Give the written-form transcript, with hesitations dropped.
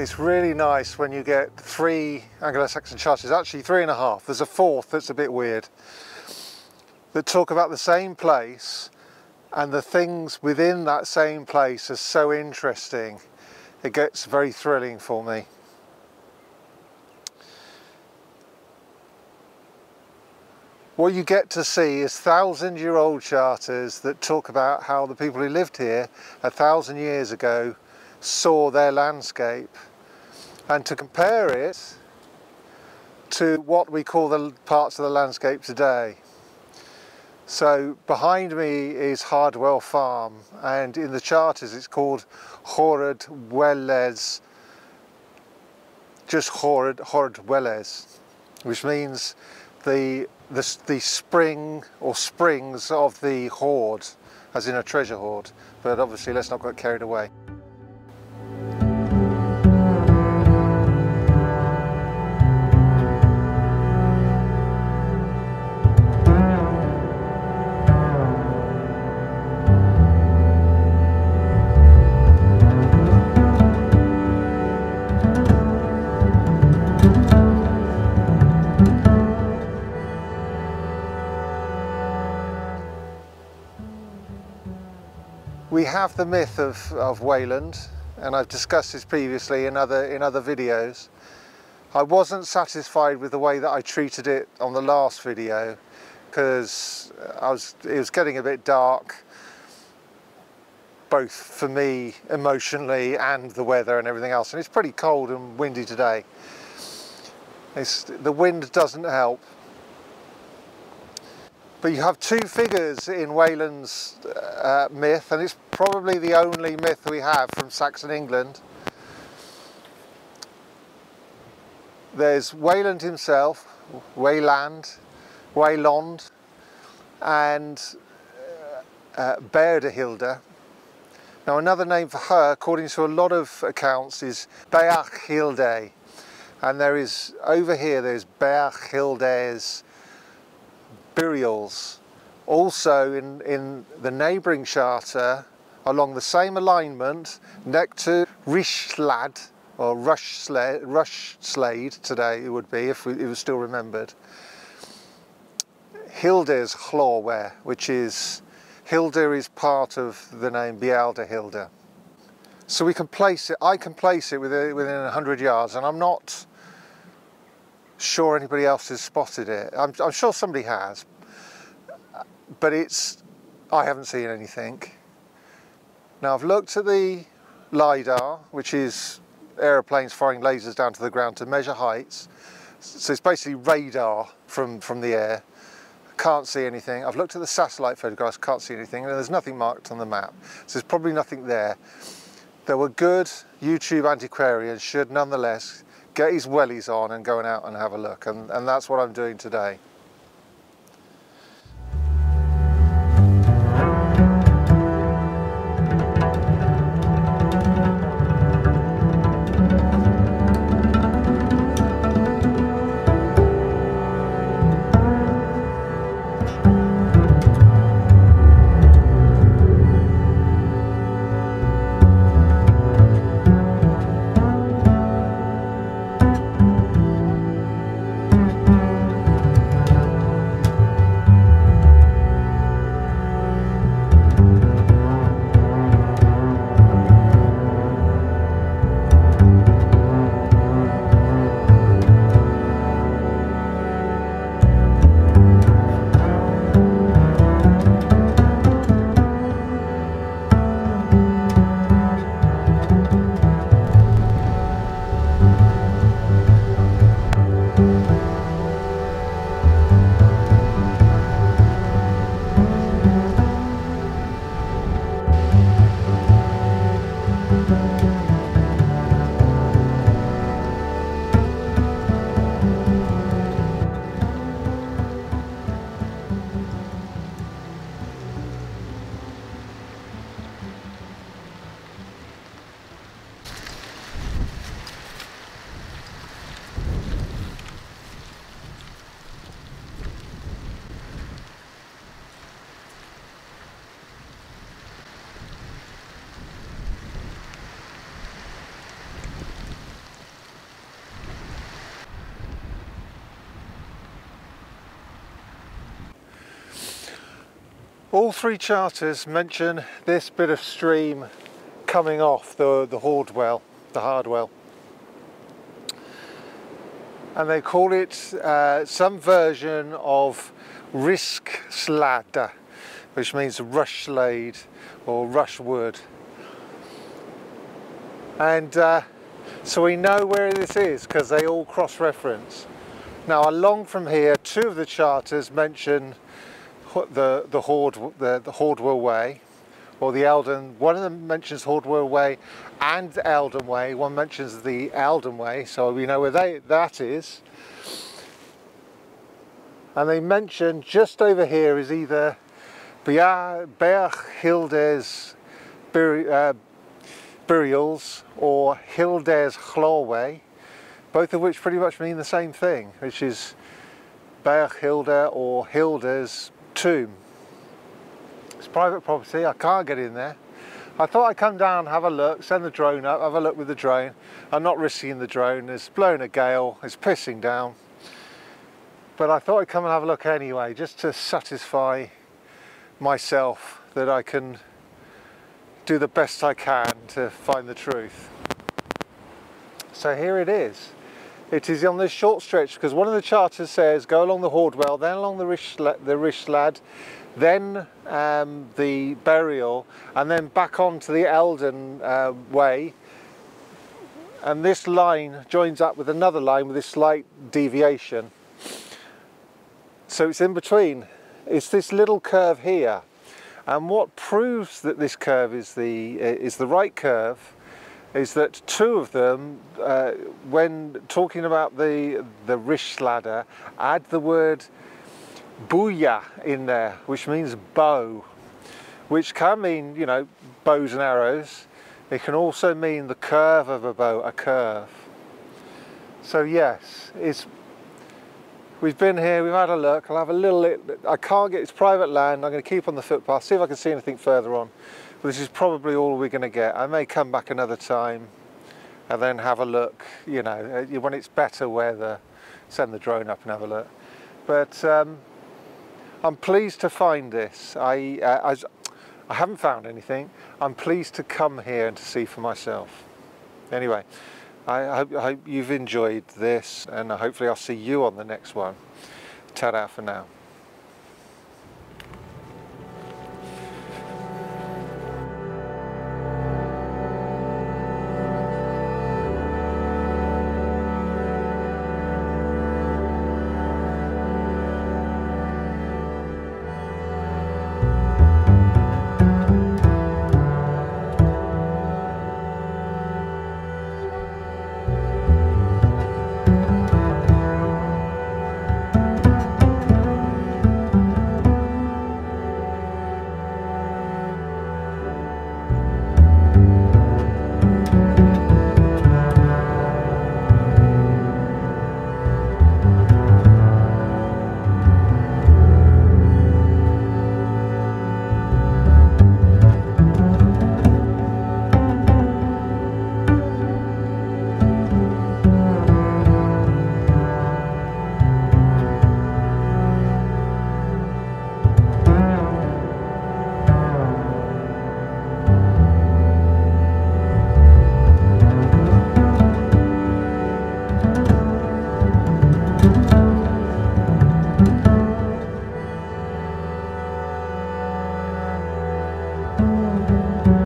It's really nice when you get 3 Anglo-Saxon charters, actually 3.5, there's a 4th that's a bit weird, that talk about the same place, and the things within that same place are so interesting. It gets very thrilling for me. What you get to see is 1,000-year-old charters that talk about how the people who lived here 1,000 years ago saw their landscape, and to compare it to what we call the parts of the landscape today. So behind me is Hardwell Farm, and in the charters it's called Horad Weles, just Horad Weles, which means the spring or springs of the hoard, as in a treasure hoard. But obviously let's not get carried away. We have the myth of Wayland, and I've discussed this previously in other videos. I wasn't satisfied with the way that I treated it on the last video, because it was getting a bit dark, both for me emotionally and the weather and everything else, and it's pretty cold and windy today. The wind doesn't help. But you have 2 figures in Wayland's myth, and it's probably the only myth we have from Saxon England. There's Wayland himself, Wayland, and Beahhildæ. Now another name for her, according to a lot of accounts, is Beahhildæ. And there is, over here, there's Beahhildæ's burials. Also in the neighbouring charter, along the same alignment, next to Rush Slade, or Rush Slade today it would be, if it was still remembered, Hilde's Hlorwe, which is, Hilde is part of the name Beahhildæ. So we can place it, I can place it within 100 yards, and I'm not sure anybody else has spotted it. I'm sure somebody has, but I haven't seen anything. Now I've looked at the LiDAR, which is aeroplanes firing lasers down to the ground to measure heights. So it's basically radar from the air. Can't see anything. I've looked at the satellite photographs, can't see anything, and there's nothing marked on the map. So there's probably nothing there. There were good YouTube antiquarians should nonetheless get his wellies on and going out and have a look, and that's what I'm doing today. All three charters mention this bit of stream coming off the Hardwell, the Hardwell. And they call it some version of Rush Slade, which means Rush Slade or Rush Wood. And so we know where this is because they all cross-reference. Now along from here, two of the charters mention the Hardwell Way, or the Eldon. One of them mentions Hardwell Way and Eldon Way. One mentions the Eldon Way, so we know where that is. And they mention just over here is either Beahhildæ's burials or Hildæ's Chlorway, both of which pretty much mean the same thing, which is Beahhildæ or Hildæ's tomb. It's private property, I can't get in there. I thought I'd come down, have a look, send the drone up, have a look with the drone. I'm not risking the drone, it's blowing a gale, it's pissing down. But I thought I'd come and have a look anyway, just to satisfy myself that I can do the best I can to find the truth. So here it is. It is on this short stretch, because one of the charters says go along the Hardwell, then along the Rush Slade, then the burial, and then back onto the Eldon Way. And this line joins up with another line with this slight deviation. So it's in between. It's this little curve here. And what proves that this curve is the right curve is that two of them, when talking about the Rush Slade, add the word booyah in there, which means bow, which can mean, you know, bows and arrows. It can also mean the curve of a bow, a curve. So yes, we've been here, we've had a look. I'll have a little, I can't get, it's private land. I'm going to keep on the footpath, see if I can see anything further on. But this is probably all we're going to get. I may come back another time and then have a look, you know, when it's better weather, send the drone up and have a look. But I'm pleased to find this. I haven't found anything. I'm pleased to come here and to see for myself. Anyway, I hope you've enjoyed this, and hopefully I'll see you on the next one. Ta-da for now.